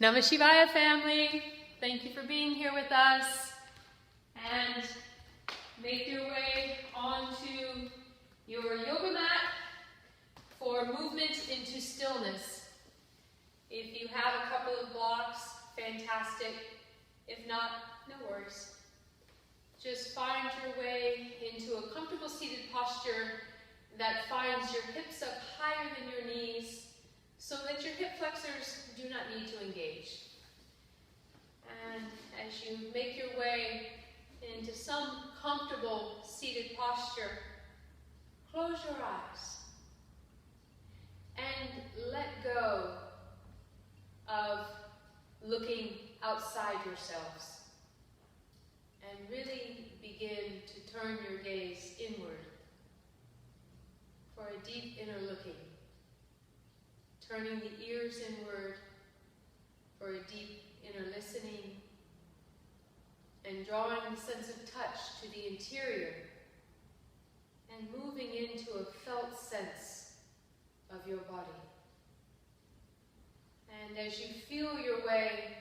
Namah Shivaya family, thank you for being here with us, and make your way onto your yoga mat for movement into stillness. If you have a couple of blocks, fantastic. If not, no worries. Just find your way into a comfortable seated posture that finds your hips up higher than your knees, so that your hip flexors do not need to engage. And as you make your way into some comfortable seated posture, close your eyes and let go of looking outside yourselves and really begin to turn your gaze inward for a deep inner looking. Turning the ears inward for a deep inner listening, and drawing the sense of touch to the interior, and moving into a felt sense of your body. And as you feel your way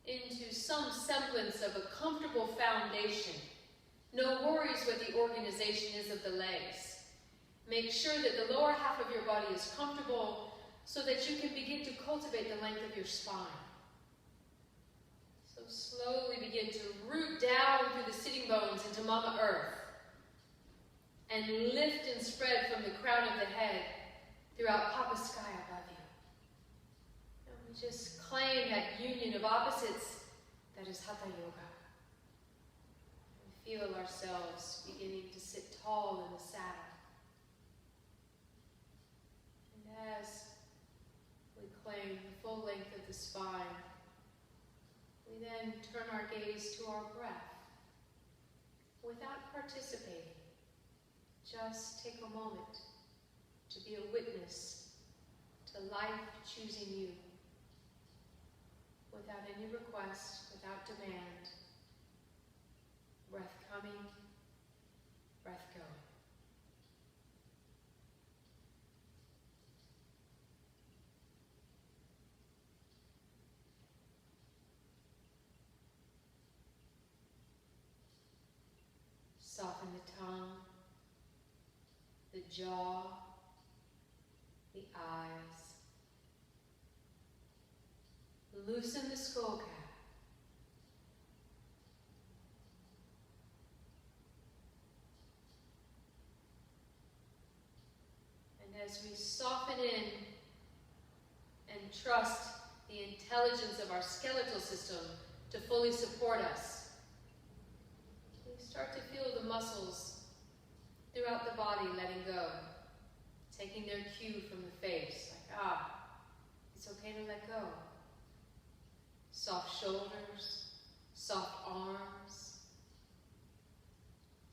into some semblance of a comfortable foundation, no worries what the organization is of the legs. Make sure that the lower half of your body is comfortable, so that you can begin to cultivate the length of your spine. So slowly begin to root down through the sitting bones into Mama Earth, and lift and spread from the crown of the head throughout Papa Sky above you. And we just claim that union of opposites that is Hatha Yoga. We feel ourselves beginning to sit tall in the saddle. And as we claim the full length of the spine, we then turn our gaze to our breath without participating. Just take a moment to be a witness to life choosing you, without any request, without demand. Breath coming, breath going. Soften the tongue, the jaw, the eyes. Loosen the skull cap. And as we soften in and trust the intelligence of our skeletal system to fully support us, start to feel the muscles throughout the body letting go, taking their cue from the face, like, it's okay to let go. Soft shoulders, soft arms.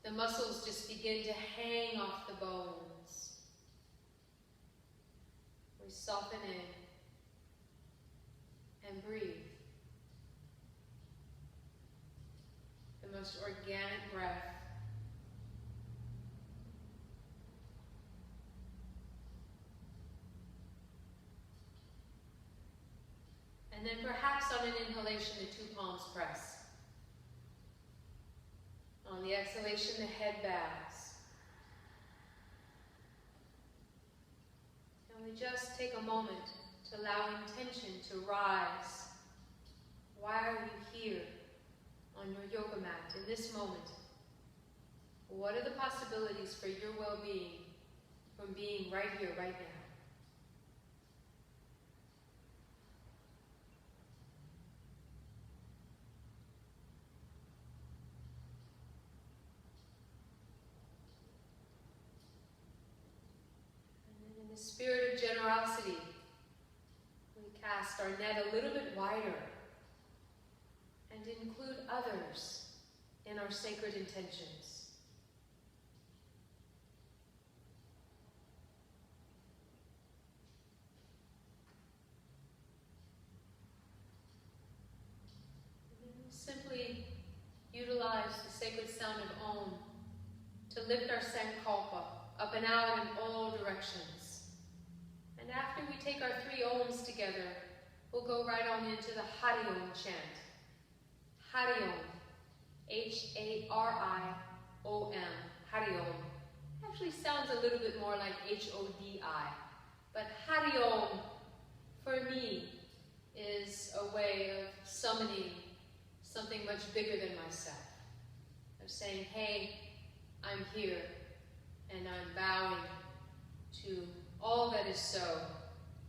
The muscles just begin to hang off the bones. We soften in and breathe. The most organic breath. And then perhaps on an inhalation, the two palms press. On the exhalation, the head bows. And we just take a moment to allow intention to rise. Why are you here on your yoga mat in this moment? What are the possibilities for your well-being from being right here, right now? And then in the spirit of generosity, we cast our net a little bit wider and include others in our sacred intentions. Simply utilize the sacred sound of Om to lift our sankalpa up and out in all directions. And after we take our three Oms together, we'll go right on into the Hari Om chant. Hari Om. H-A-R-I-O-M. Hari Om. Actually sounds a little bit more like H-O-D-I. But Hari Om, for me, is a way of summoning something much bigger than myself. Of saying, hey, I'm here, and I'm bowing to all that is so,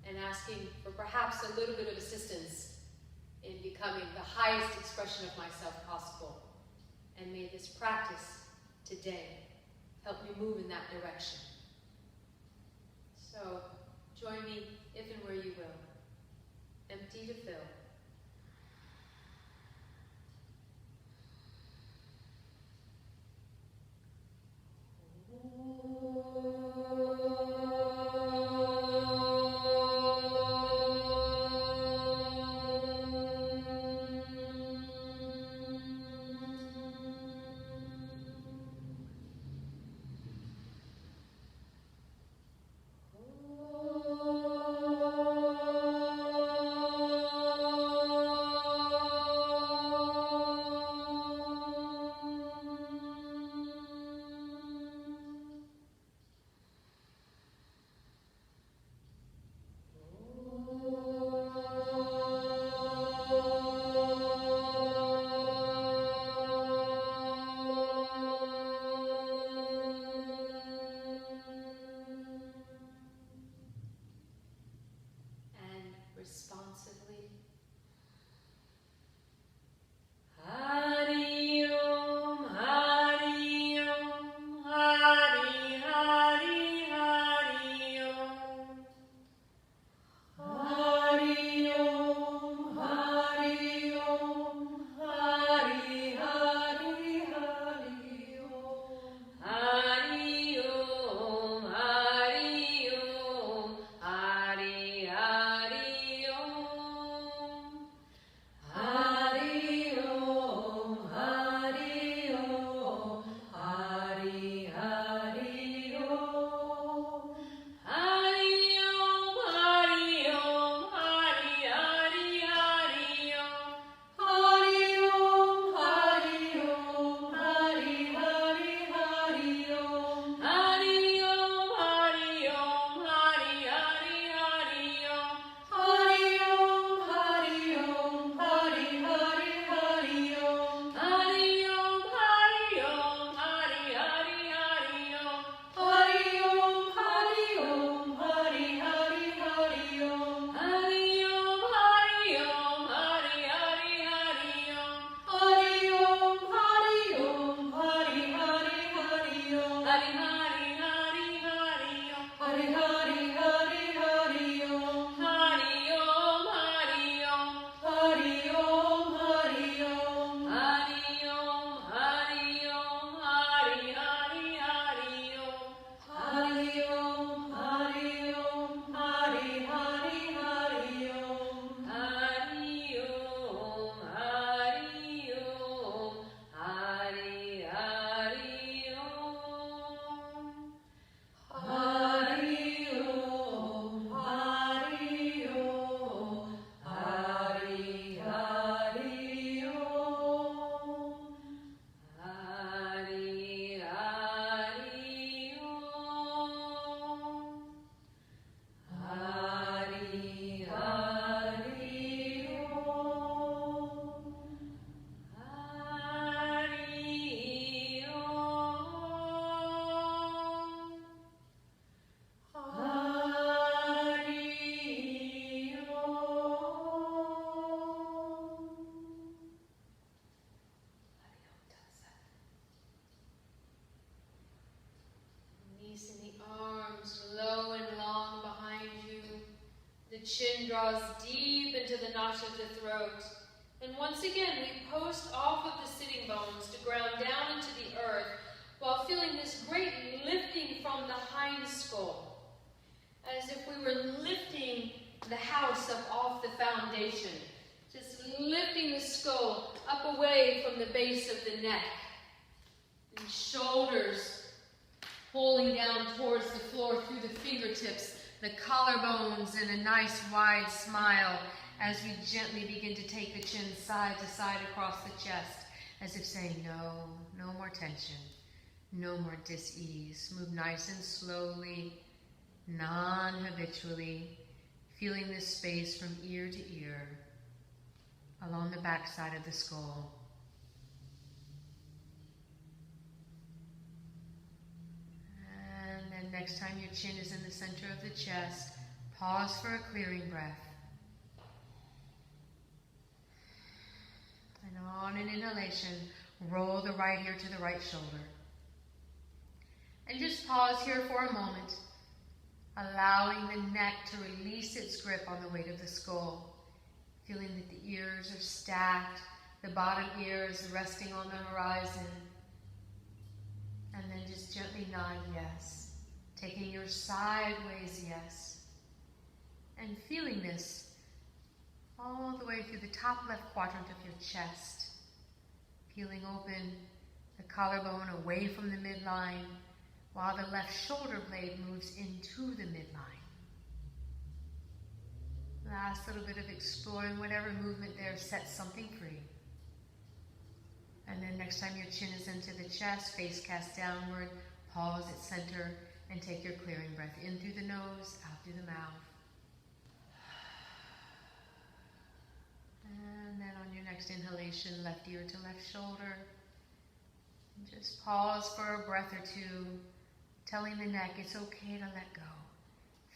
and asking for perhaps a little bit of assistance in becoming the highest expression of myself possible. And may this practice today help me move in that direction. So, join me if and where you will. Empty to fill. Responsively. Hari Om, Hari Om, Hari Hari Hari Om. Hari Om, Hari Om, Hari Hari Hari Om. Hari Om, Hari Om, Hari Hari. Chin draws deep into the notch of the throat. And once again, we post off of the sitting bones to ground down into the earth while feeling this great lifting from the hind skull, as if we were lifting the house up off the foundation, just lifting the skull up away from the base of the neck, and shoulders pulling down towards the floor through the fingertips, the collarbones in a nice wide smile as we gently begin to take the chin side to side across the chest, as if saying, no, no more tension, no more dis-ease. Move nice and slowly, non-habitually, feeling this space from ear to ear, along the back side of the skull. And then next time your chin is in the center of the chest, pause for a clearing breath. And on an inhalation, roll the right ear to the right shoulder. And just pause here for a moment, allowing the neck to release its grip on the weight of the skull, feeling that the ears are stacked, the bottom ear is resting on the horizon. And then just gently nod yes, taking your sideways yes, and feeling this all the way through the top left quadrant of your chest, peeling open the collarbone away from the midline, while the left shoulder blade moves into the midline. Last little bit of exploring whatever movement there sets something free. And then next time your chin is into the chest, face cast downward, pause at center, and take your clearing breath in through the nose, out through the mouth. And then on your next inhalation, left ear to left shoulder. And just pause for a breath or two, telling the neck it's okay to let go.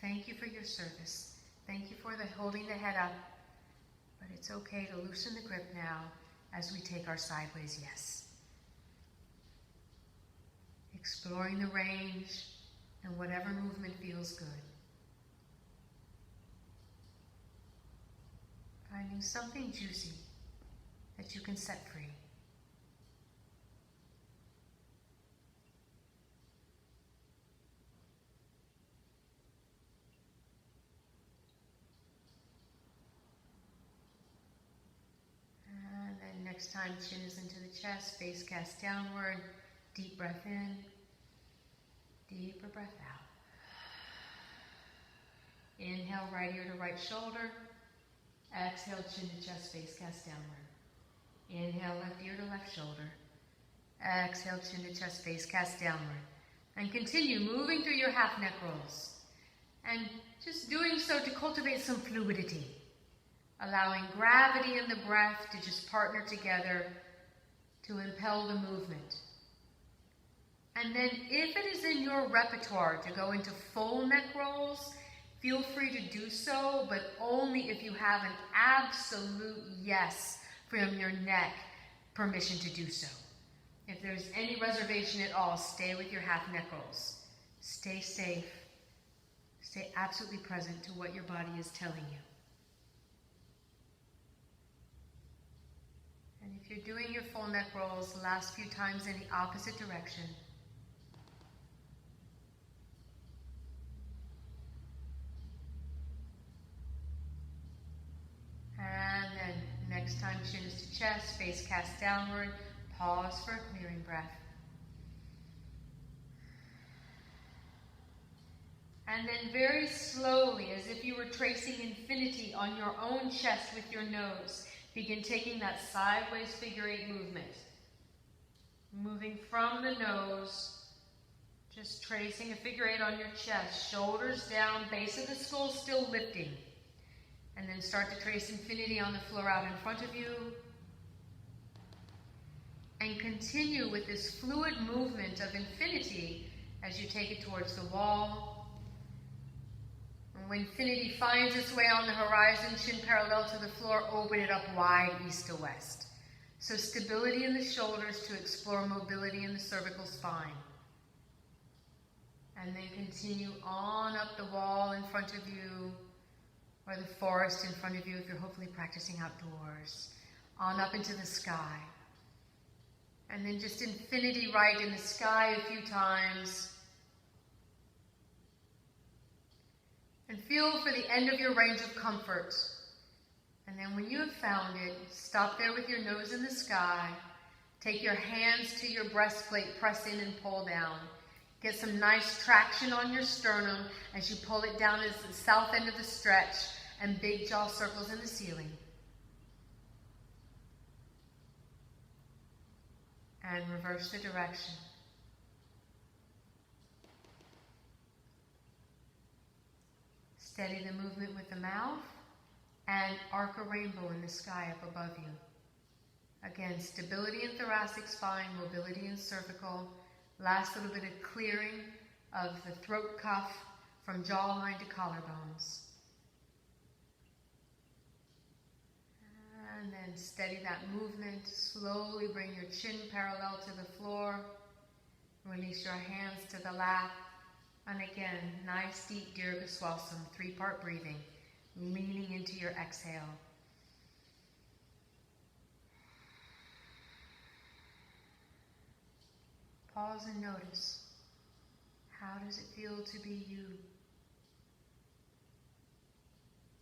Thank you for your service. Thank you for holding the head up. But it's okay to loosen the grip now as we take our sideways yes. Exploring the range and whatever movement feels good. Finding something juicy that you can set free. And then next time, chin is into the chest, face cast downward, deep breath in, deeper breath out. Inhale, right ear to right shoulder. Exhale, chin to chest, face cast downward. Inhale, left ear to left shoulder. Exhale, chin to chest, face cast downward. And continue moving through your half neck rolls. And just doing so to cultivate some fluidity. Allowing gravity and the breath to just partner together to impel the movement. And then if it is in your repertoire to go into full neck rolls, feel free to do so, but only if you have an absolute yes from your neck permission to do so. If there's any reservation at all, stay with your half neck rolls. Stay safe. Stay absolutely present to what your body is telling you. And if you're doing your full neck rolls, the last few times in the opposite direction. And then next time, chin is to chest, face cast downward, pause for a clearing breath. And then very slowly, as if you were tracing infinity on your own chest with your nose, begin taking that sideways figure eight movement. Moving from the nose, just tracing a figure eight on your chest, shoulders down, base of the skull still lifting. And then start to trace infinity on the floor out in front of you. And continue with this fluid movement of infinity as you take it towards the wall. And when infinity finds its way on the horizon, chin parallel to the floor, open it up wide, east to west. So stability in the shoulders to explore mobility in the cervical spine. And then continue on up the wall in front of you, or the forest in front of you if you're hopefully practicing outdoors, on up into the sky. And then just infinity right in the sky a few times. And feel for the end of your range of comfort. And then when you have found it, stop there with your nose in the sky. Take your hands to your breastplate, press in and pull down. Get some nice traction on your sternum as you pull it down as the south end of the stretch. and big jaw circles in the ceiling. And reverse the direction. Steady the movement with the mouth and arc a rainbow in the sky up above you. Again, stability in thoracic spine, mobility in cervical. Last little bit of clearing of the throat cuff from jawline to collarbones. And then steady that movement. Slowly bring your chin parallel to the floor. Release your hands to the lap. And again, nice deep Dirga Swasam, 3-part breathing, leaning into your exhale. Pause and notice. How does it feel to be you?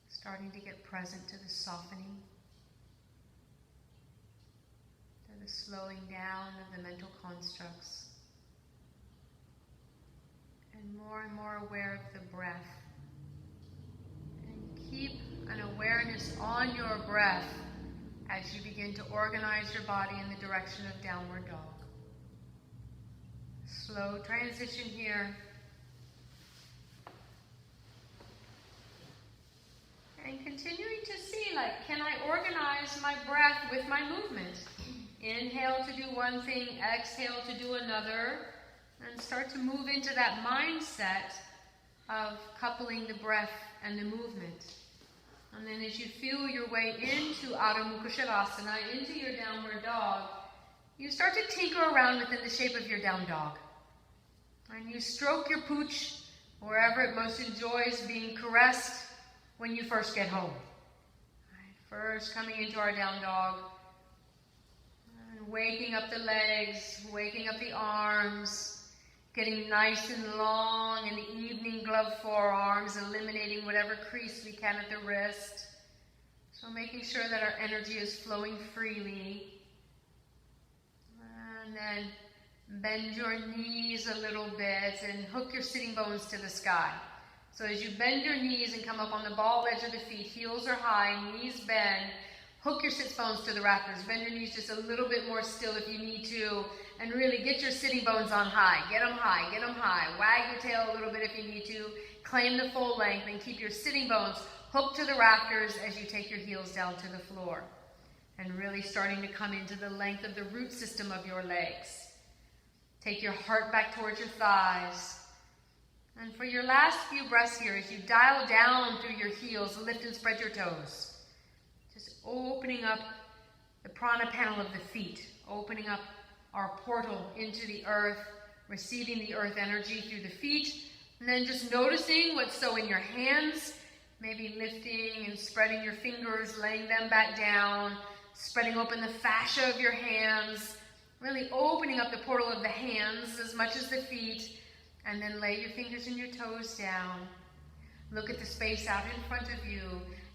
Starting to get present to the softening, to the slowing down of the mental constructs, and more aware of the breath. And keep an awareness on your breath as you begin to organize your body in the direction of downward dog. Slow transition here. And continuing to see, like, can I organize my breath with my movement? Inhale to do one thing, exhale to do another, and start to move into that mindset of coupling the breath and the movement. And then as you feel your way into Adho Mukha Shavasana, into your downward dog, you start to tinker around within the shape of your down dog. And you stroke your pooch wherever it most enjoys being caressed when you first get home. Right, first coming into our down dog, and waking up the legs, waking up the arms, getting nice and long in the evening glove forearms, eliminating whatever crease we can at the wrist. So making sure that our energy is flowing freely. And then bend your knees a little bit and hook your sitting bones to the sky. So as you bend your knees and come up on the ball edge of the feet, heels are high, knees bend, hook your sits bones to the rafters. Bend your knees just a little bit more still if you need to, and really get your sitting bones on high. Get them high, get them high. Wag your tail a little bit if you need to. Claim the full length and keep your sitting bones hooked to the rafters as you take your heels down to the floor. And really starting to come into the length of the root system of your legs. Take your heart back towards your thighs. And for your last few breaths here, as you dial down through your heels, lift and spread your toes. Just opening up the prana panel of the feet, opening up our portal into the earth, receiving the earth energy through the feet, and then just noticing what's so in your hands, maybe lifting and spreading your fingers, laying them back down, spreading open the fascia of your hands, really opening up the portal of the hands as much as the feet, and then lay your fingers and your toes down. Look at the space out in front of you,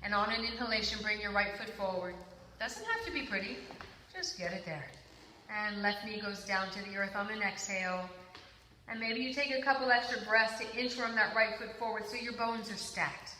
and on an inhalation, bring your right foot forward. Doesn't have to be pretty, just get it there. And left knee goes down to the earth on an exhale. And maybe you take a couple extra breaths to interim that right foot forward so your bones are stacked.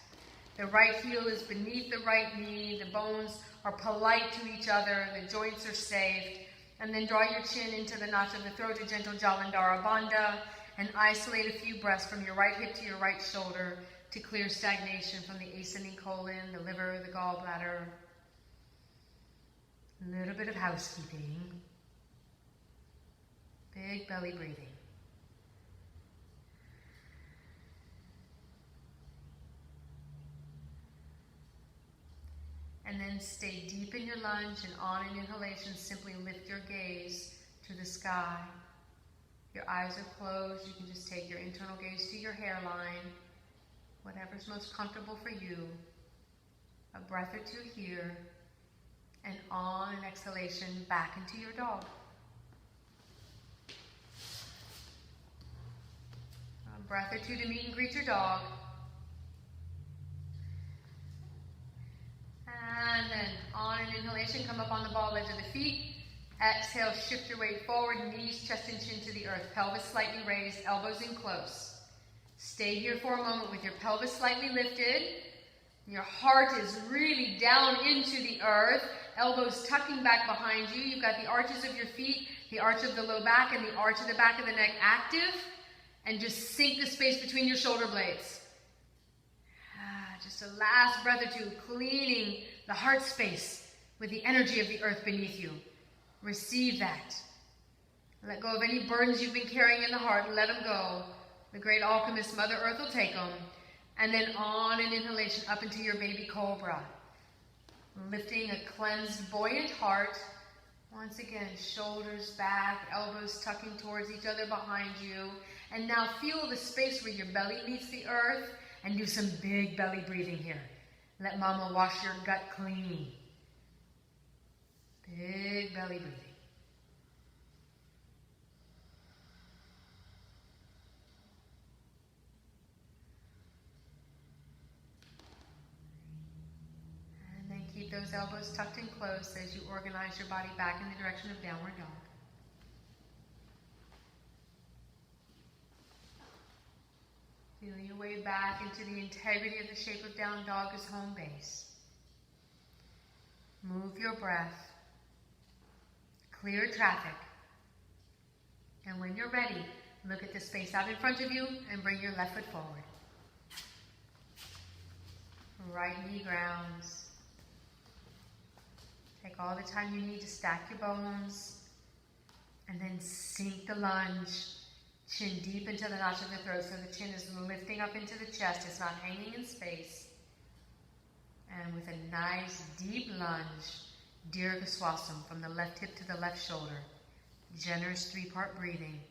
The right heel is beneath the right knee, the bones are polite to each other, the joints are safe. And then draw your chin into the notch of the throat, a gentle Jalandhara Bandha, and isolate a few breaths from your right hip to your right shoulder to clear stagnation from the ascending colon, the liver, the gallbladder. A little bit of housekeeping. Big belly breathing. And then stay deep in your lunge, and on an inhalation, simply lift your gaze to the sky. Your eyes are closed. You can just take your internal gaze to your hairline, whatever's most comfortable for you. A breath or two here, and on an exhalation, back into your dog. A breath or two to meet and greet your dog. And then on an inhalation, come up on the ball edge of the feet. Exhale, shift your weight forward, knees, chest and chin to the earth. Pelvis slightly raised, elbows in close. Stay here for a moment with your pelvis slightly lifted, Your heart is really down into the earth. Elbows tucking back behind you. You've got the arches of your feet, the arch of the low back, and the arch of the back of the neck active. And just sink the space between your shoulder blades. Just a last breath or two, cleaning the heart space with the energy of the earth beneath you. Receive that. Let go of any burdens you've been carrying in the heart. Let them go. The great alchemist, Mother Earth, will take them. And then on an inhalation up into your baby cobra. Lifting a cleansed, buoyant heart. Once again, shoulders back, elbows tucking towards each other behind you. And now feel the space where your belly meets the earth and do some big belly breathing here. Let Mama wash your gut clean. Big belly breathing. Keep those elbows tucked in close as you organize your body back in the direction of downward dog. Feel your way back into the integrity of the shape of down dog as home base. Move your breath. Clear traffic. And when you're ready, look at the space out in front of you and bring your left foot forward. Right knee grounds. Take all the time you need to stack your bones, and then sink the lunge, chin deep into the notch of the throat so the chin is lifting up into the chest, it's not hanging in space. And with a nice deep lunge, Dirga Swasam from the left hip to the left shoulder, generous 3-part breathing,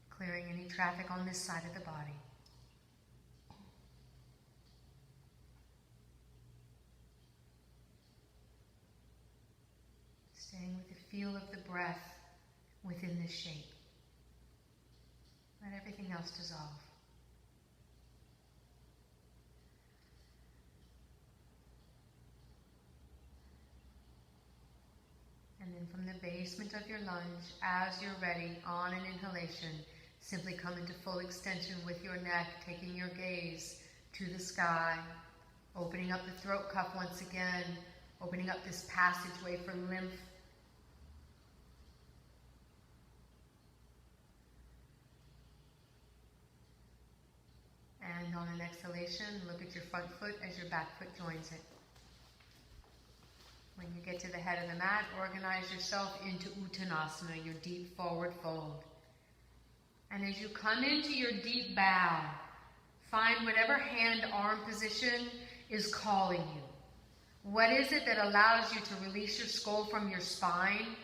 clearing any traffic on this side of the body. Staying with the feel of the breath within this shape. Let everything else dissolve. And then from the basement of your lunge, as you're ready, on an inhalation, simply come into full extension with your neck, taking your gaze to the sky, opening up the throat cuff once again, opening up this passageway for lymph. And on an exhalation, look at your front foot as your back foot joins it. When you get to the head of the mat, organize yourself into Uttanasana, your deep forward fold. And as you come into your deep bow, find whatever hand-arm position is calling you. What is it that allows you to release your skull from your spine?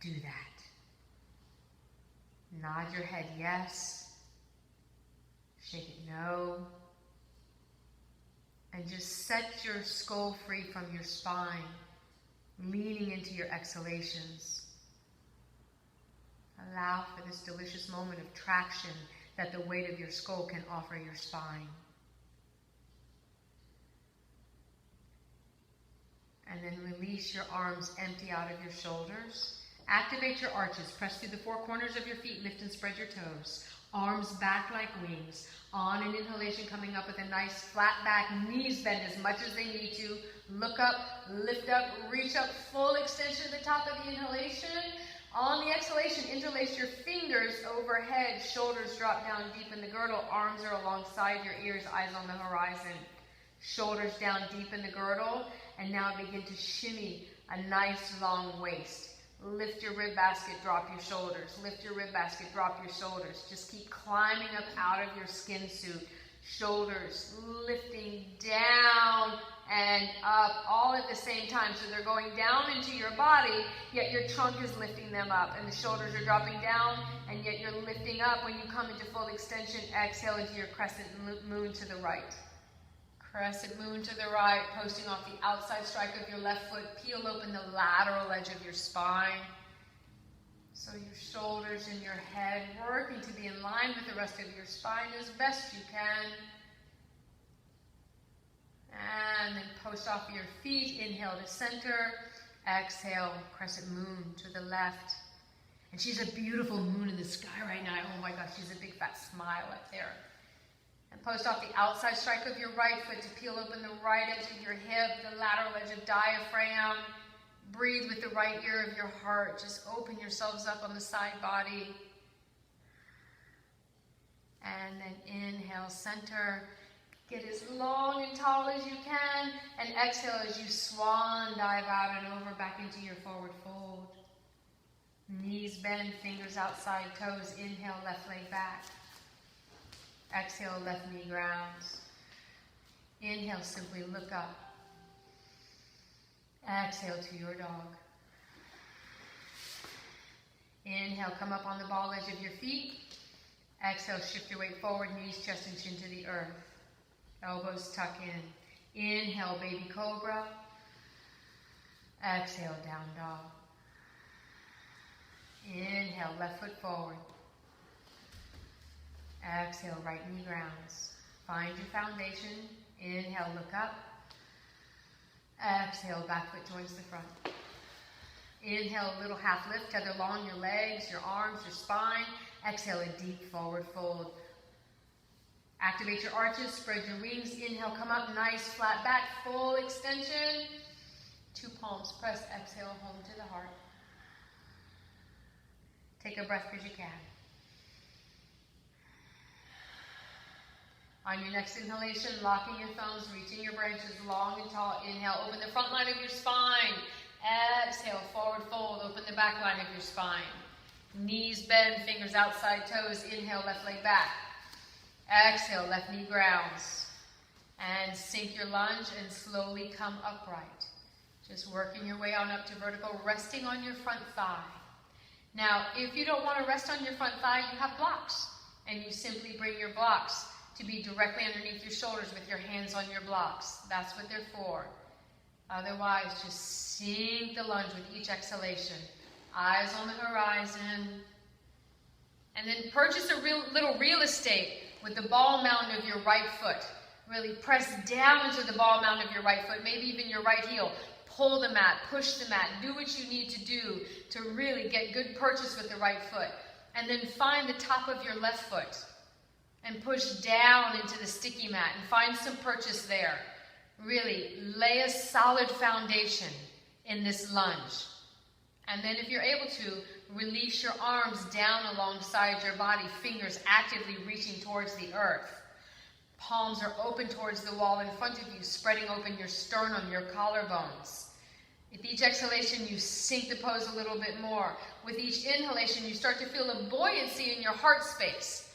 Do that. Nod your head yes. Shake it no. And just set your skull free from your spine, leaning into your exhalations. Allow for this delicious moment of traction that the weight of your skull can offer your spine. And then release your arms, empty out of your shoulders. Activate your arches. Press through the 4 corners of your feet. Lift and spread your toes. Arms back like wings. On an inhalation, coming up with a nice flat back. Knees bend as much as they need to. Look up, lift up, reach up. Full extension at the top of the inhalation. On the exhalation, interlace your fingers overhead. Shoulders drop down deep in the girdle. Arms are alongside your ears, eyes on the horizon. Shoulders down deep in the girdle. And now begin to shimmy a nice long waist. Lift your rib basket, drop your shoulders. Lift your rib basket, drop your shoulders. Just keep climbing up out of your skin suit. Shoulders lifting down and up all at the same time. So they're going down into your body, yet your trunk is lifting them up. And the shoulders are dropping down, and yet you're lifting up. When you come into full extension, exhale into your crescent moon to the right. Crescent moon to the right, posting off the outside strike of your left foot. Peel open the lateral edge of your spine. So your shoulders and your head working to be in line with the rest of your spine as best you can. And then post off your feet. Inhale to center. Exhale, crescent moon to the left. And she's a beautiful moon in the sky right now. Oh my gosh, she's a big fat smile up there. And post off the outside strike of your right foot to peel open the right edge of your hip, the lateral edge of diaphragm. Breathe with the right ear of your heart. Just open yourselves up on the side body. And then inhale, center. Get as long and tall as you can. And exhale as you swan dive out and over back into your forward fold. Knees bend, fingers outside toes. Inhale, left leg back. Exhale, left knee grounds. Inhale, simply look up. Exhale to your dog. Inhale, come up on the ball edge of your feet. Exhale, shift your weight forward, knees, chest, and chin to the earth. Elbows tuck in. Inhale, baby cobra. Exhale, down dog. Inhale, left foot forward. Exhale, right knee grounds. Find your foundation. Inhale, look up. Exhale, back foot joins the front. Inhale, a little half lift, tether along your legs, your arms, your spine. Exhale, a deep forward fold. Activate your arches, spread your wings. Inhale, come up, nice flat back, full extension. 2 palms press, exhale, home to the heart. Take a breath as you can. On your next inhalation, locking your thumbs, reaching your branches long and tall. Inhale, open the front line of your spine. Exhale, forward fold, open the back line of your spine. Knees bend, fingers outside toes. Inhale, left leg back. Exhale, left knee grounds. And sink your lunge and slowly come upright. Just working your way on up to vertical, resting on your front thigh. Now, if you don't want to rest on your front thigh, you have blocks. And you simply bring your blocks to be directly underneath your shoulders with your hands on your blocks. That's what they're for. Otherwise, just sink the lunge with each exhalation. Eyes on the horizon. And then purchase a little real estate with the ball mound of your right foot. Really press down into the ball mound of your right foot, maybe even your right heel. Pull the mat, push the mat, do what you need to do to really get good purchase with the right foot. And then find the top of your left foot and push down into the sticky mat and find some purchase there. Really lay a solid foundation in this lunge. And then if you're able to, release your arms down alongside your body, fingers actively reaching towards the earth. Palms are open towards the wall in front of you, spreading open your sternum, your collarbones. With each exhalation, you sink the pose a little bit more. With each inhalation, you start to feel a buoyancy in your heart space.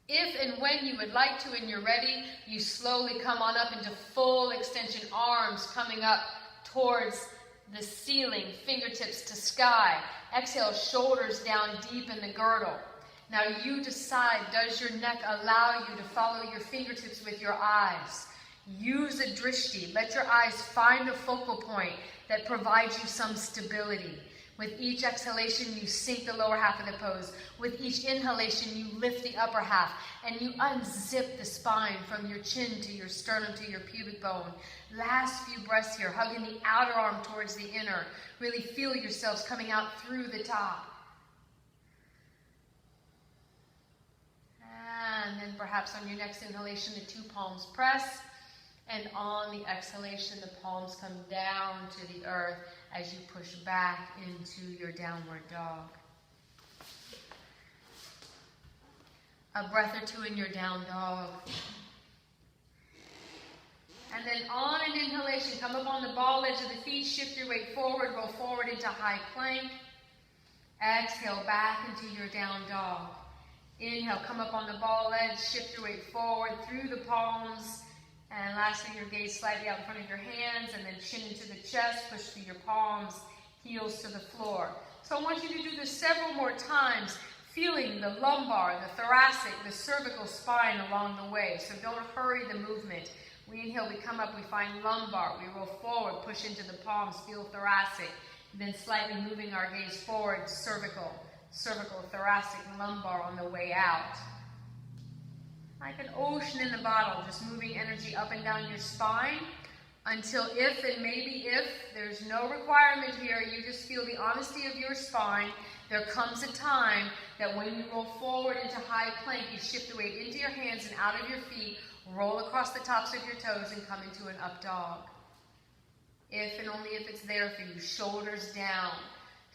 If and when you would like to and you're ready, you slowly come on up into full extension, arms coming up towards the ceiling, fingertips to sky. Exhale, shoulders down deep in the girdle. Now you decide, does your neck allow you to follow your fingertips with your eyes? Use a drishti. Let your eyes find a focal point that provides you some stability. With each exhalation, you sink the lower half of the pose. With each inhalation, you lift the upper half and you unzip the spine from your chin to your sternum to your pubic bone. Last few breaths here, hugging the outer arm towards the inner. Really feel yourselves coming out through the top. And then perhaps on your next inhalation, the 2 palms press. And on the exhalation, the palms come down to the earth as you push back into your downward dog. A breath or 2 in your down dog. And then on an inhalation, come up on the ball edge of the feet, shift your weight forward, roll forward into high plank. Exhale, back into your down dog. Inhale, come up on the ball edge, shift your weight forward through the palms. And lastly, your gaze slightly out in front of your hands, and then chin into the chest, push through your palms, heels to the floor. So I want you to do this several more times, feeling the lumbar, the thoracic, the cervical spine along the way. So don't hurry the movement. We inhale, we come up, we find lumbar, we roll forward, push into the palms, feel thoracic. Then slightly moving our gaze forward, cervical, thoracic, lumbar on the way out. Like an ocean in the bottle, just moving energy up and down your spine until if and maybe if there's no requirement here, you just feel the honesty of your spine there comes a time that when you roll forward into high plank, you shift the weight into your hands and out of your feet, roll across the tops of your toes and come into an up dog. If and only if it's there for you, shoulders down,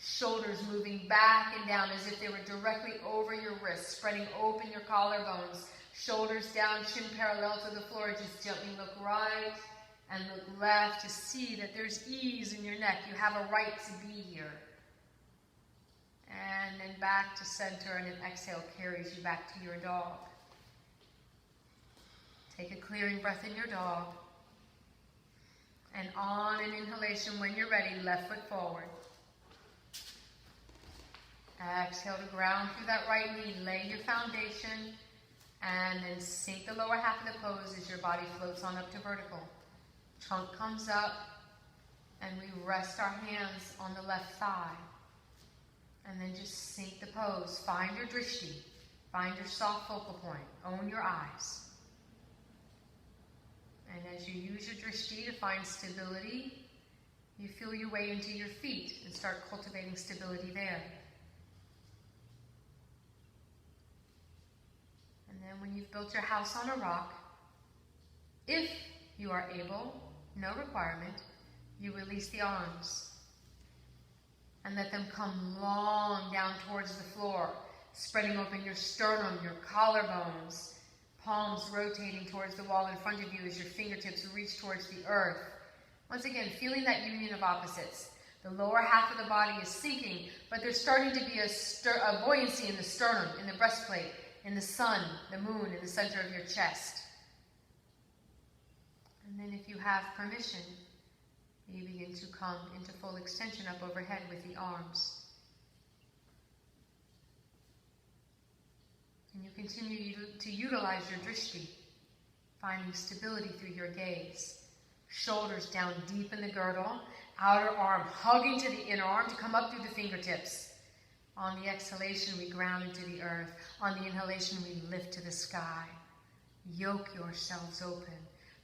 shoulders moving back and down as if they were directly over your wrists, spreading open your collarbones, shoulders down, chin parallel to the floor. Just gently look right and look left to see that there's ease in your neck. You have a right to be here. And then back to center, and an exhale carries you back to your dog. Take a clearing breath in your dog. And on an inhalation, when you're ready, left foot forward. Exhale to ground through that right knee. Lay your foundation. And then sink the lower half of the pose as your body floats on up to vertical. Trunk comes up. And we rest our hands on the left thigh. And then just sink the pose. Find your drishti. Find your soft focal point. Own your eyes. And as you use your drishti to find stability, you feel your way into your feet and start cultivating stability there. And then when you've built your house on a rock, if you are able, no requirement, you release the arms and let them come long down towards the floor, spreading open your sternum, your collarbones, palms rotating towards the wall in front of you as your fingertips reach towards the earth. Once again, feeling that union of opposites. The lower half of the body is sinking, but there's starting to be a buoyancy in the sternum, in the breastplate, in the sun, the moon, in the center of your chest. And then if you have permission, you begin to come into full extension up overhead with the arms. And you continue to utilize your drishti, finding stability through your gaze. Shoulders down deep in the girdle, outer arm hugging to the inner arm to come up through the fingertips. On the exhalation, we ground into the earth. On the inhalation, we lift to the sky. Yoke yourselves open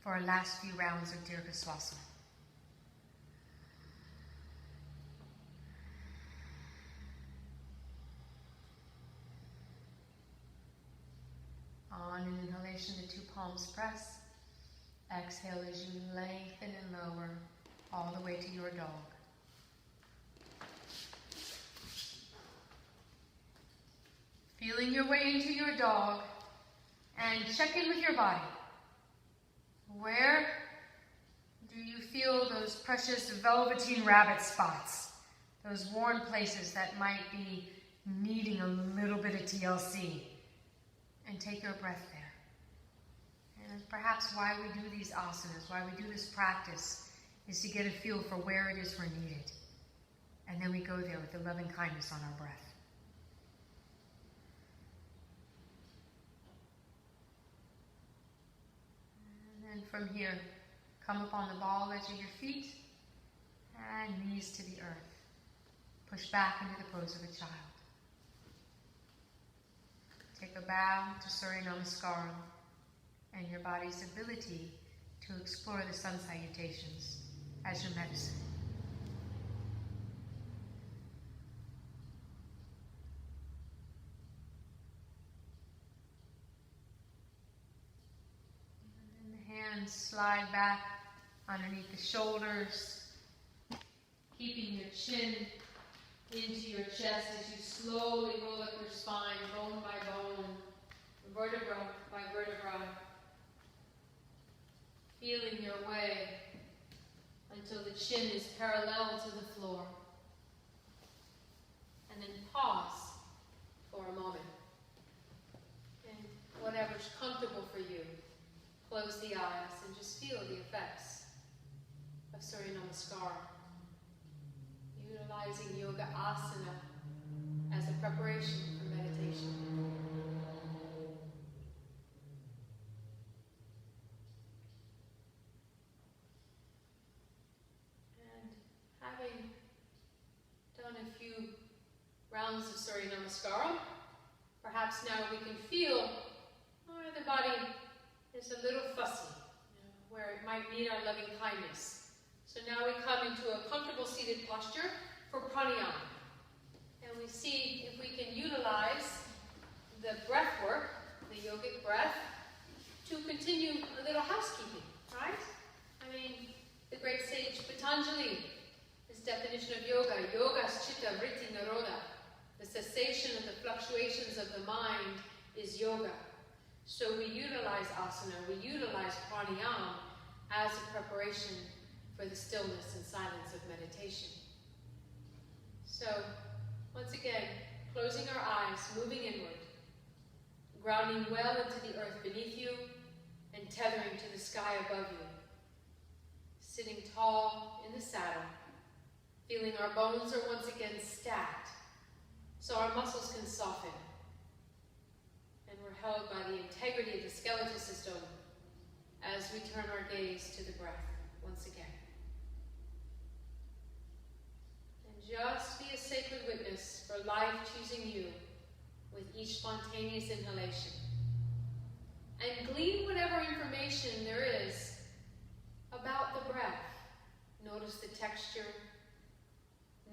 for our last few rounds of Dirghaswasana. On an inhalation, the two palms press. Exhale as you lengthen and lower all the way to your dog. Feeling your way into your dog, and check in with your body. Where do you feel those precious velveteen rabbit spots? Those worn places that might be needing a little bit of TLC? And take your breath there. And perhaps why we do these asanas, why we do this practice, is to get a feel for where it is we're needed. And then we go there with the loving kindness on our breath. And then from here, come up on the ball edge of your feet and knees to the earth. Push back into the pose of a child. Take a bow to Surya Namaskaram and your body's ability to explore the sun salutations as your medicine. And then the hands slide back underneath the shoulders, keeping your chin into your chest as you slowly roll up your spine, bone by bone, vertebra by vertebra, feeling your way until the chin is parallel to the floor. And then pause for a moment. And whatever's comfortable for you, close the eyes and just feel the effects of Surya Namaskaram. Utilizing yoga asana as a preparation for meditation. And having done a few rounds of Surya Namaskaram, perhaps now we can feel the body is a little fussy, where it might need our loving kindness. So now we come into a comfortable seated posture for pranayama. And we we see if we can utilize the breath work, the yogic breath, to continue a little housekeeping, right? I mean, the great sage Patanjali, his definition of yoga, yogas chitta vritti nirodha, the cessation of the fluctuations of the mind is yoga. So we utilize asana, we utilize pranayama as a preparation for the stillness and silence of meditation. So, once again, closing our eyes, moving inward, grounding well into the earth beneath you, and tethering to the sky above you. Sitting tall in the saddle, feeling our bones are once again stacked, so our muscles can soften. And we're held by the integrity of the skeletal system as we turn our gaze to the breath once again. And just be a sacred witness for life choosing you with each spontaneous inhalation. And glean whatever information there is about the breath. Notice the texture.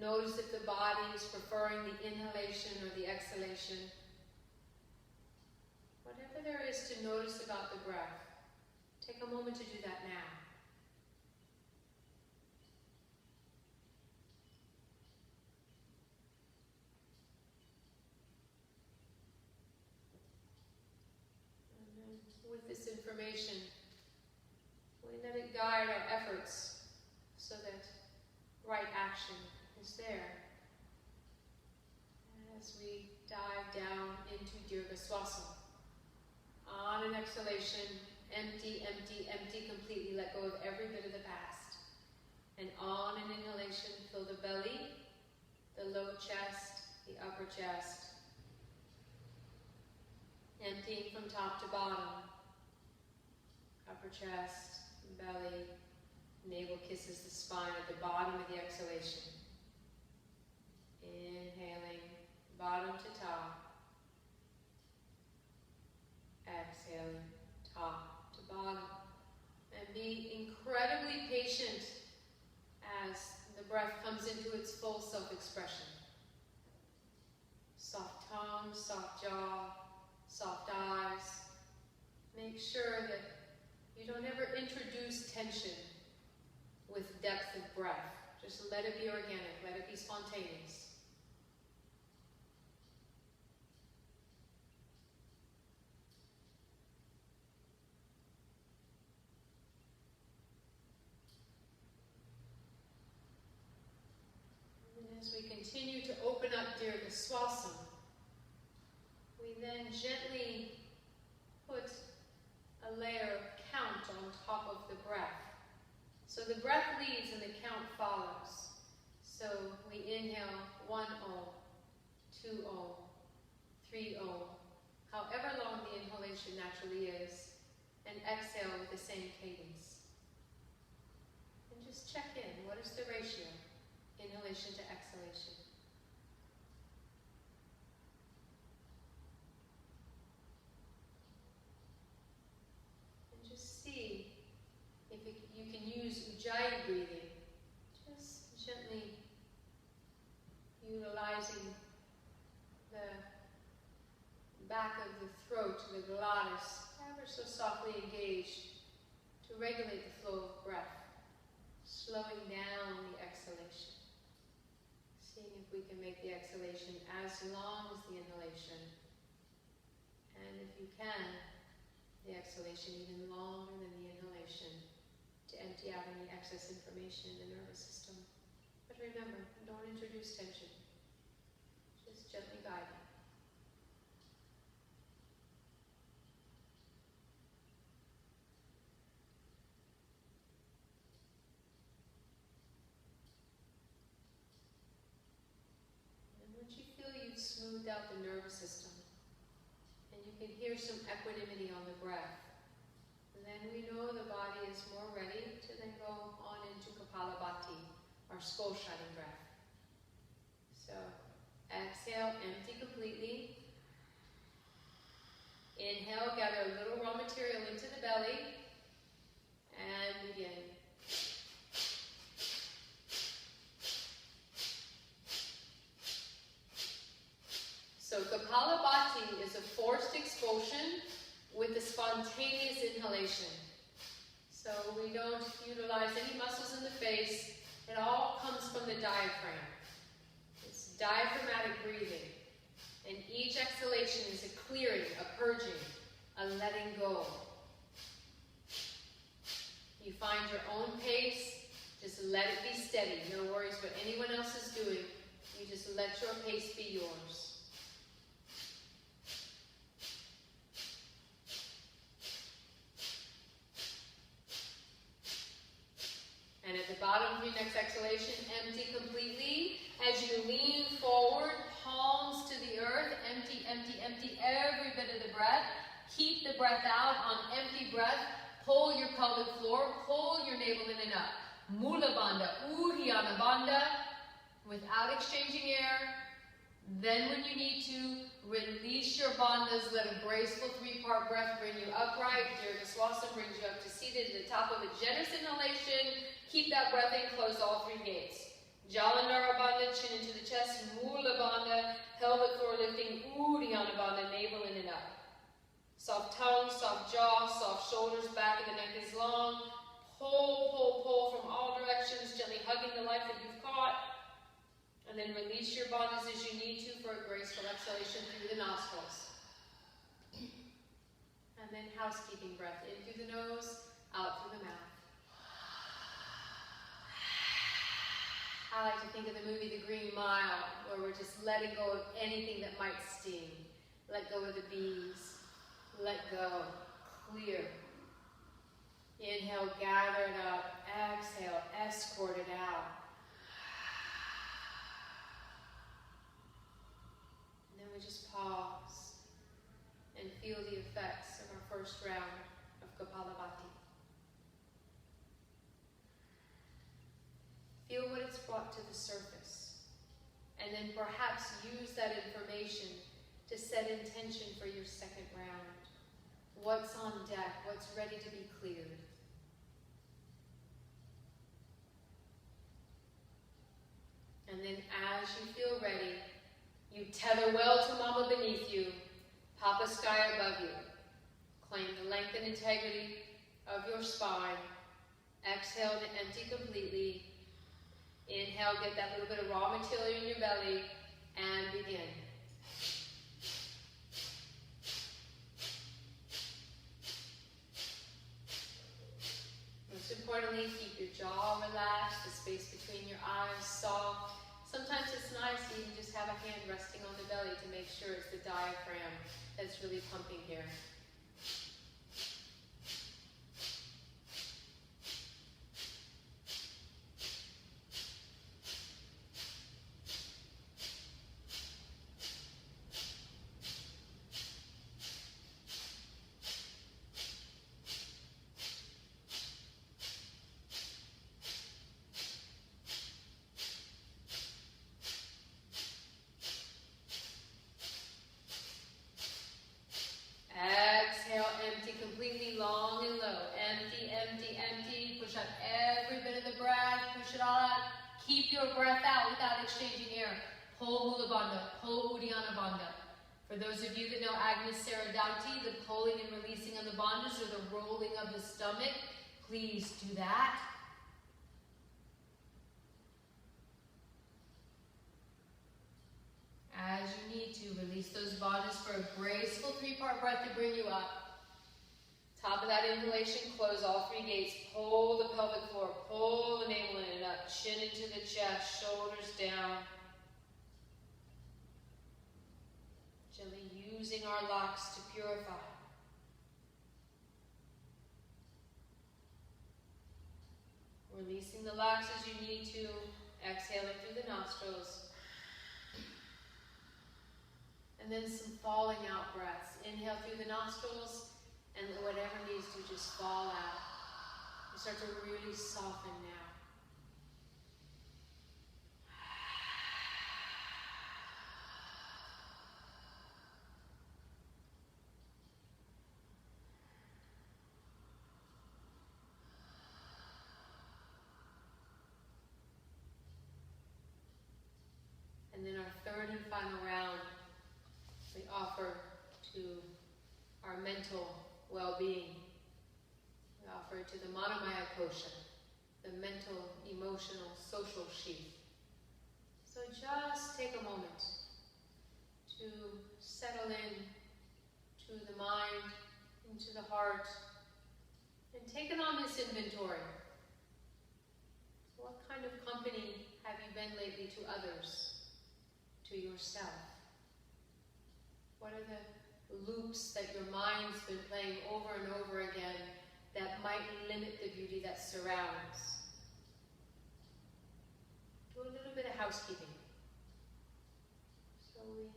Notice if the body is preferring the inhalation or the exhalation. Whatever there is to notice about the breath, take a moment to do that now. And with this information, we let it guide our efforts so that right action is there. As we dive down into Dirgha Swasana. On an exhalation, empty, empty, empty completely. Let go of every bit of the past. And on an inhalation, fill the belly, the low chest, the upper chest. Emptying from top to bottom. Upper chest, belly, navel kisses the spine at the bottom of the exhalation. Inhaling, bottom to top. Exhaling, top to bottom. And be incredibly patient as the breath comes into its full self-expression. Soft tongue, soft jaw, soft eyes. Make sure that you don't ever introduce tension with depth of breath. Just let it be organic, let it be spontaneous. As we continue to open up Dirgha Swasana, we then gently put a layer of count on top of the breath. So the breath leads and the count follows. So we inhale 1 O, 2 O, 3 O, however long the inhalation naturally is, and exhale with the same cadence. And just check in, what is the ratio? Inhalation to exhalation. And just see if you can use Ujjayi breathing, just gently utilizing the back of the throat, the glottis, ever so softly engaged to regulate the flow of breath, slowing down the exhalation. Seeing if we can make the exhalation as long as the inhalation. And if you can, the exhalation even longer than the inhalation to empty out any excess information in the nervous system. But remember, don't introduce tension. Just gently guide it. Once you feel you've smoothed out the nervous system, and you can hear some equanimity on the breath, then we know the body is more ready to then go on into Kapalabhati, our skull-shutting breath. So, exhale, empty completely. Inhale, gather a little raw material into the belly, and begin. expulsion with the spontaneous inhalation. So we don't utilize any muscles in the face. It all comes from the diaphragm. It's diaphragmatic breathing. And each exhalation is a clearing, a purging, a letting go. You find your own pace. Just let it be steady. No worries what anyone else is doing. You just let your pace be yours. And at the bottom of your next exhalation, empty completely. As you lean forward, palms to the earth, empty, empty, empty every bit of the breath. Keep the breath out on empty breath. Pull your pelvic floor, pull your navel in and up. Mula Bandha, Uddiyana Bandha, without exchanging air. Then when you need to, release your bandhas. Let a graceful 3-part breath bring you upright. Dirghaswasana brings you up to seated at the top of a generous inhalation. Keep that breath in, close all 3 gates. Jalandhara Bandha, chin into the chest. Mula Bandha, pelvic floor lifting. Uddiyana Bandha, navel in and up. Soft tongue, soft jaw, soft shoulders, back of the neck is long. Pull, pull, pull from all directions, gently hugging the life that you've caught. And then release your bandhas as you need to for a graceful exhalation through the nostrils. And then housekeeping breath, in through the nose, out through the mouth. I like to think of the movie The Green Mile, where we're just letting go of anything that might sting. Let go of the bees. Let go. Clear. Inhale, gather it up. Exhale, escort it out. And then we just pause and feel the effects of our first round of Kapalabhati. Feel what it's brought to the surface. And then perhaps use that information to set intention for your second round. What's on deck? What's ready to be cleared? And then as you feel ready, you tether well to Mama beneath you, Papa Sky above you. Claim the length and integrity of your spine. Exhale to empty completely. Inhale, get that little bit of raw material in your belly, and begin. Most importantly, keep your jaw relaxed, the space between your eyes soft. Sometimes it's nice to even just have a hand resting on the belly to make sure it's the diaphragm that's really pumping here. Keep your breath out without exchanging air. Pull Mula Bandha, pull Uddiyana Bandha. For those of you that know Agnes Saradati, the pulling and releasing of the bandhas or the rolling of the stomach, please do that. As you need to, release those bandhas for a graceful 3-part breath to bring you up. Top of that inhalation, close all 3 gates. Pull the pelvic floor, pull the navel in and up. Chin into the chest, shoulders down. Gently using our locks to purify. Releasing the locks as you need to. Exhaling through the nostrils. And then some falling out breaths. Inhale through the nostrils. And whatever needs to just fall out. You start to really soften now. And then our third and final round, we offer to our mental well-being. We offer it to the Manamaya Kosha, the mental, emotional, social sheath. So just take a moment to settle in to the mind, into the heart, and take it on this inventory. What kind of company have you been lately to others, to yourself? What are the loops that your mind's been playing over and over again that might limit the beauty that surrounds? Do a little bit of housekeeping. So we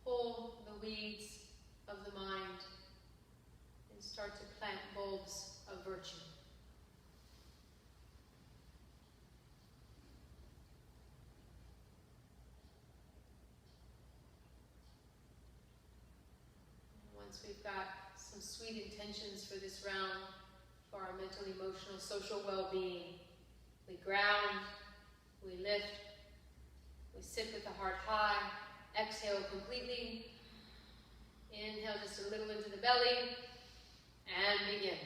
pull the weeds of the mind and start to plant bulbs of virtue. Once we've got some sweet intentions for this round, for our mental, emotional, social well-being, we ground, we lift, we sit with the heart high, exhale completely, inhale just a little into the belly, and begin.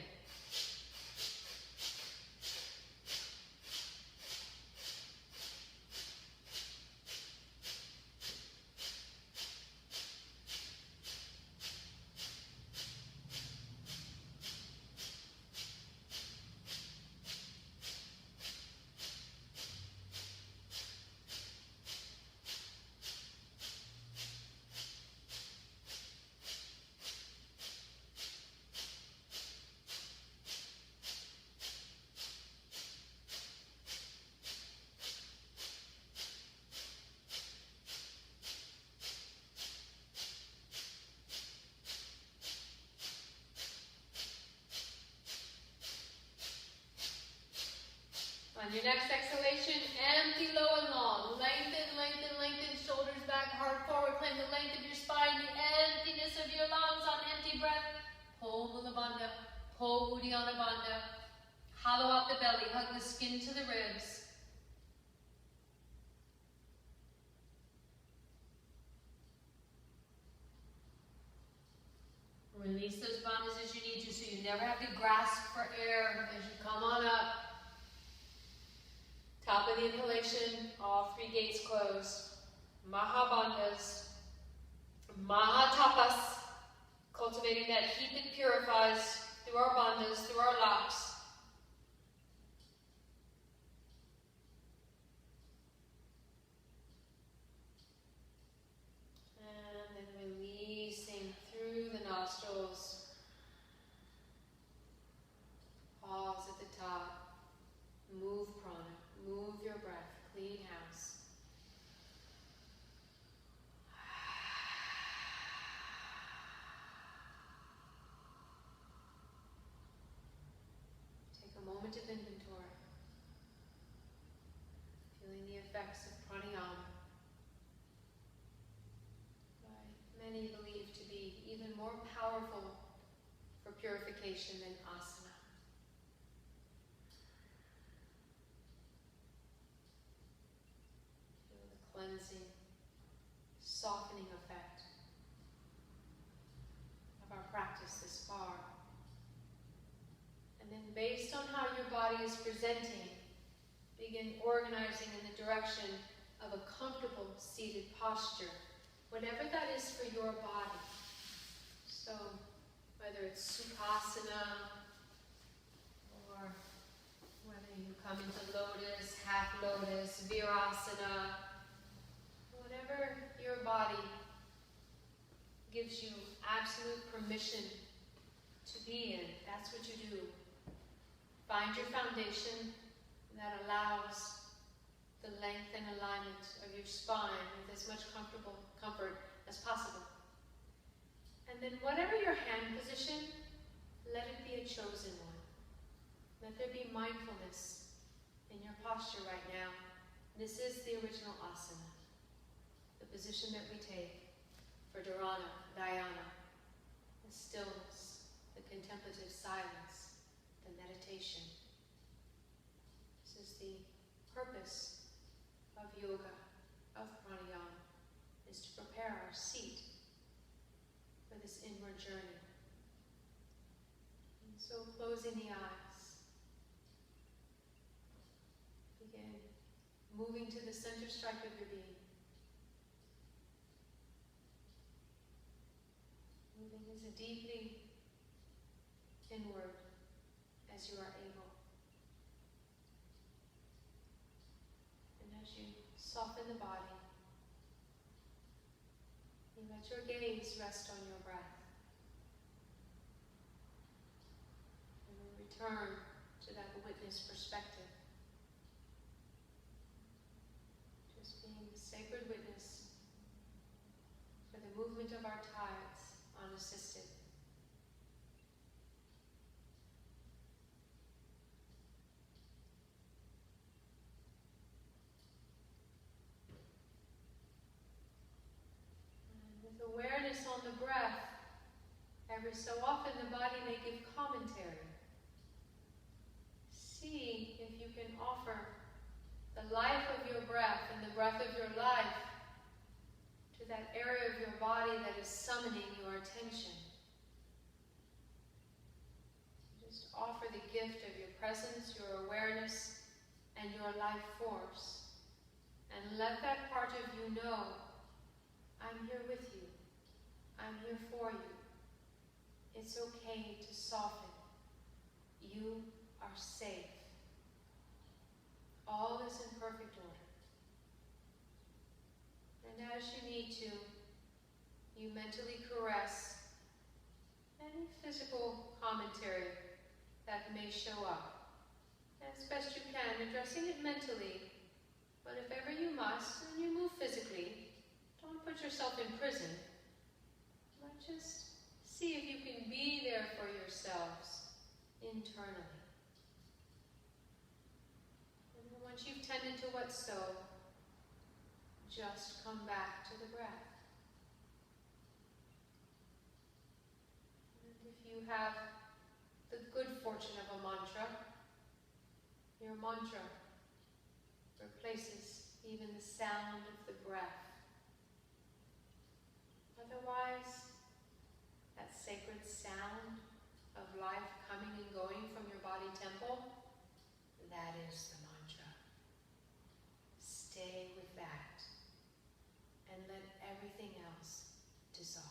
On your next exhalation, empty low and long. Lengthen, lengthen, lengthen. Shoulders back, heart forward. Claim the length of your spine, the emptiness of your lungs on empty breath. Pull Mula Bandha, pull Uddiyana Bandha. Hollow out the belly, hug the skin to the ribs. Release those bandhas as you need to, so you never have to grasp for air as you come on up. Top of the inhalation, all three gates closed. Mahabandhas, Mahatapas, cultivating that heat that purifies through our bandhas, through our locks. And then releasing through the nostrils. Pause at the top. Move prana. Move your breath, clean house. Take a moment of inventory, feeling the effects of pranayama, by many believed to be even more powerful for purification than asana. Cleansing, softening effect of our practice this far. And then based on how your body is presenting, begin organizing in the direction of a comfortable seated posture, whatever that is for your body. So whether it's Sukhasana, or whether you come into lotus, half lotus, Virasana, whatever your body gives you absolute permission to be in, that's what you do. Find your foundation that allows the length and alignment of your spine with as much comfort as possible. And then whatever your hand position, let it be a chosen one. Let there be mindfulness in your posture right now. This is the original asana. The position that we take for dharana, dhyana, the stillness, the contemplative silence, the meditation. This is the purpose of yoga, of pranayama, is to prepare our seat for this inward journey. So closing the eyes. Begin moving to the center stripe of your being. Moving as deeply inward as you are able. And as you soften the body, you let your gaze rest on your breath. And we return to that witness perspective. Just being a sacred witness for the movement of our tides unassisted. And with awareness on the breath, every so often the body may give commentary. See if you can offer the life of your breath and the breath of your life to that area of your body that is summoning your attention. Just offer the gift of your presence, your awareness, and your life force. And let that part of you know, I'm here with you. I'm here for you. It's okay to soften. You are safe. All is in perfect order. And as you need to, you mentally caress any physical commentary that may show up. As best you can, addressing it mentally. But if ever you must, and you move physically, don't put yourself in prison. But just see if you can be there for yourselves internally. And then once you've tended to what's so, just come back to the breath. And if you have the good fortune of a mantra, your mantra replaces even the sound of the breath. Otherwise, that sacred sound of life coming and going from your body temple, that is the mantra. Stay with that and let everything else dissolve.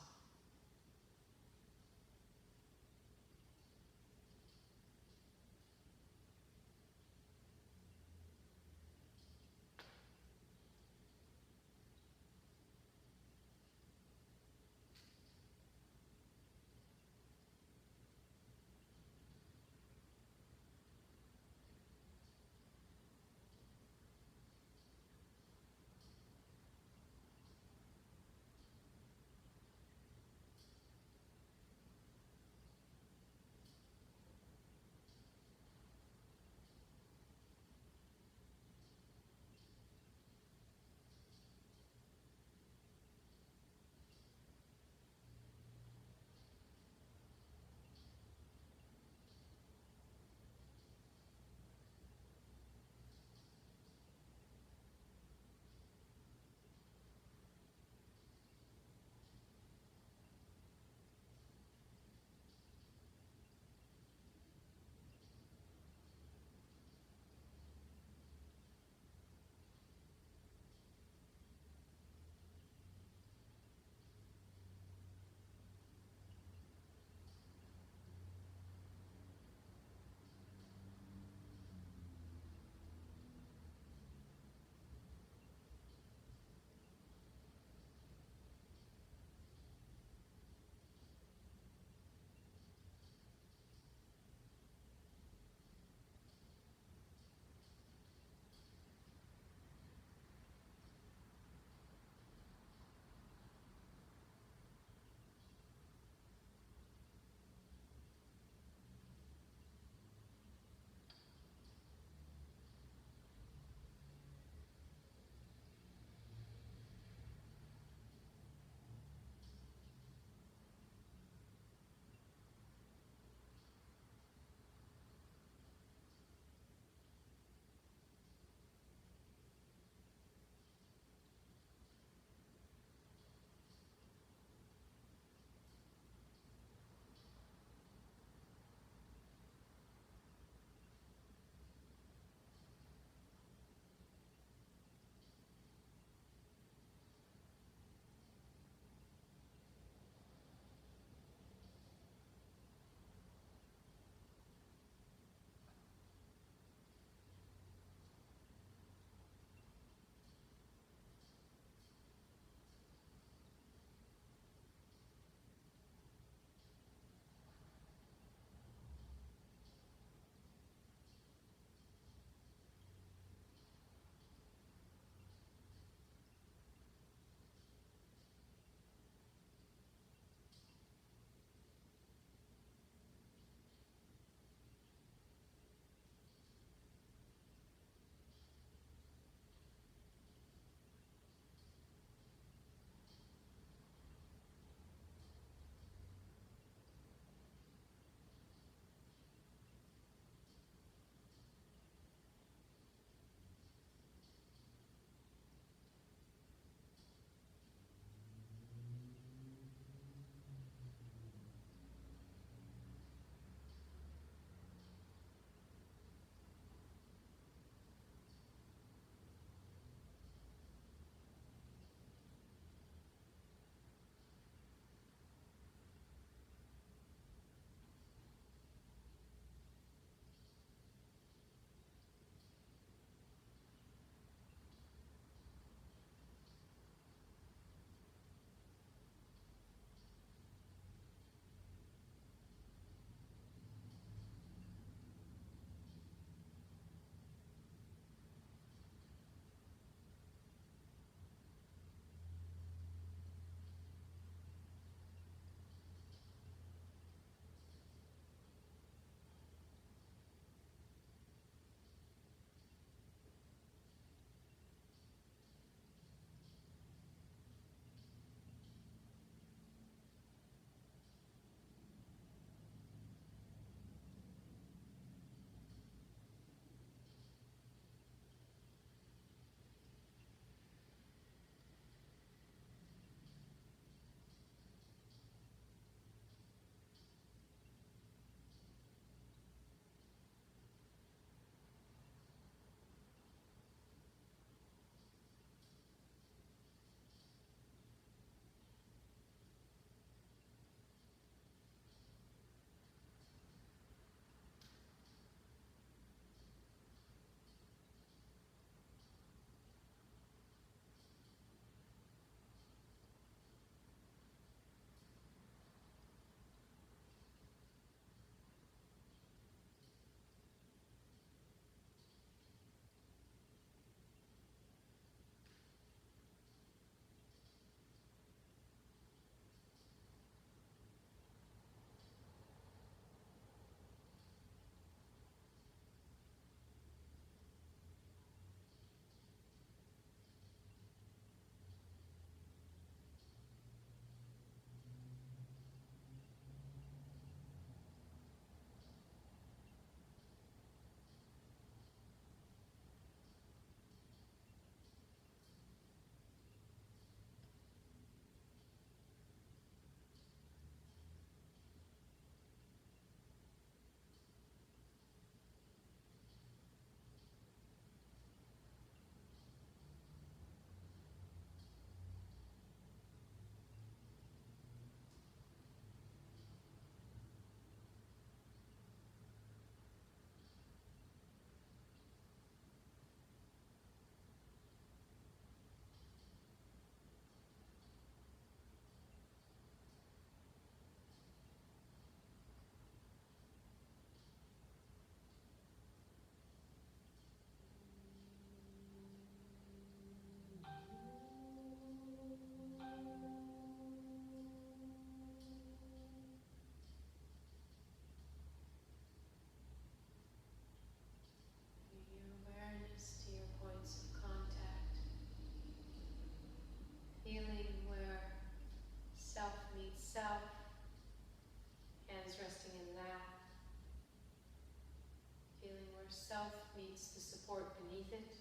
self meets the support beneath it.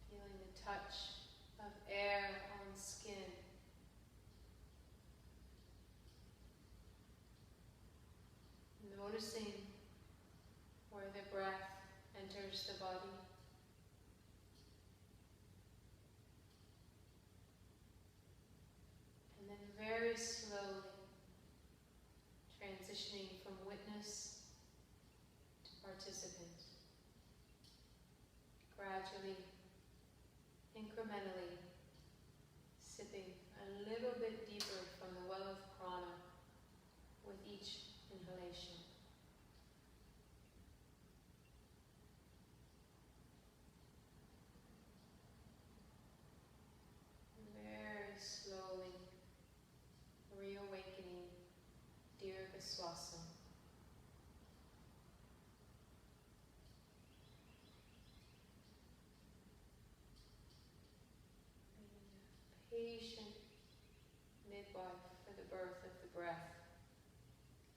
Feeling the touch of air on skin. Noticing where the breath enters the body. And then very slowly transitioning from witness to participant. Gradually, incrementally, sipping a little bit deeper from the well of prana with each inhalation. Very slowly reawakening Dirghaswasa. Patient midwife for the birth of the breath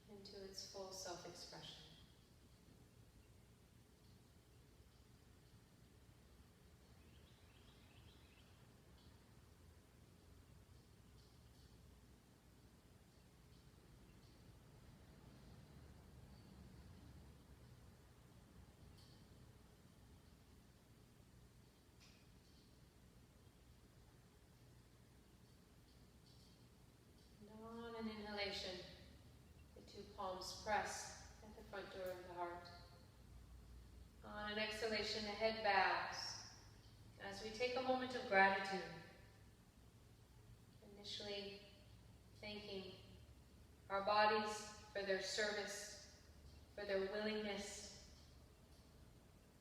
into its full self-expression. And on an inhalation, the two palms press at the front door of the heart. On an exhalation, the head bows as we take a moment of gratitude. Initially, thanking our bodies for their service, for their willingness,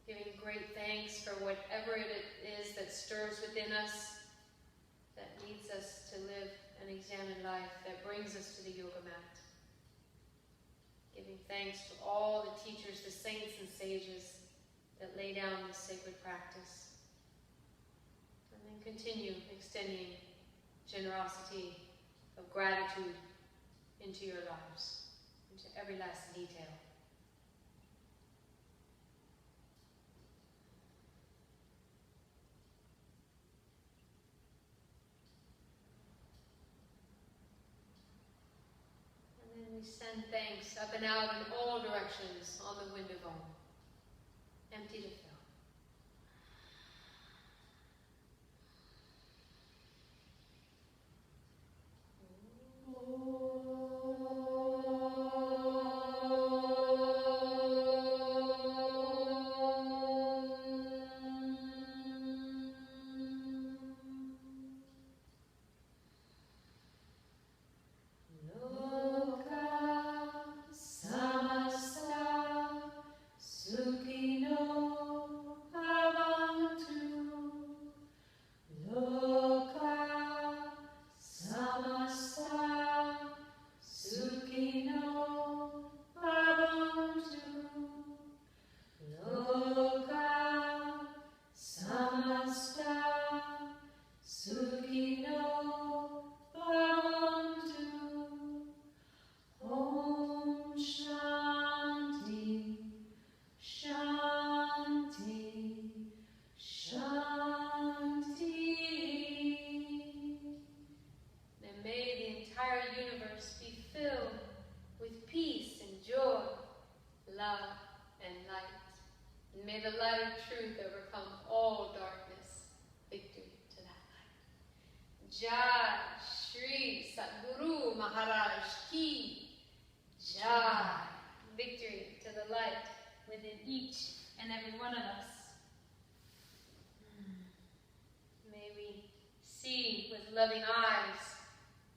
giving great thanks for whatever it is that stirs within us, that leads us to live an examined life, that brings us to the yoga mat. Giving thanks to all the teachers, the saints and sages that lay down this sacred practice. And then continue extending generosity of gratitude into your lives, into every last detail. And then we send thanks up and out in all directions on the wind of Om. Empty to fill. May the light of truth overcome all darkness. Victory to that light. Jai Shri Sadguru Maharaj Ki Jai. Victory to the light within each and every one of us. May we see with loving eyes.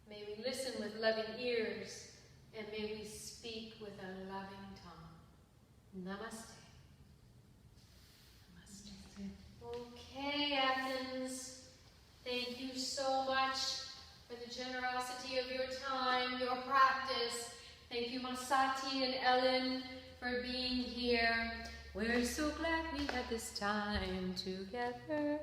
May we listen with loving ears. And may we speak with a loving tongue. Namaste. Okay, Athens, thank you so much for the generosity of your time, your practice. Thank you, Masati and Ellen, for being here. We're so glad we had this time together.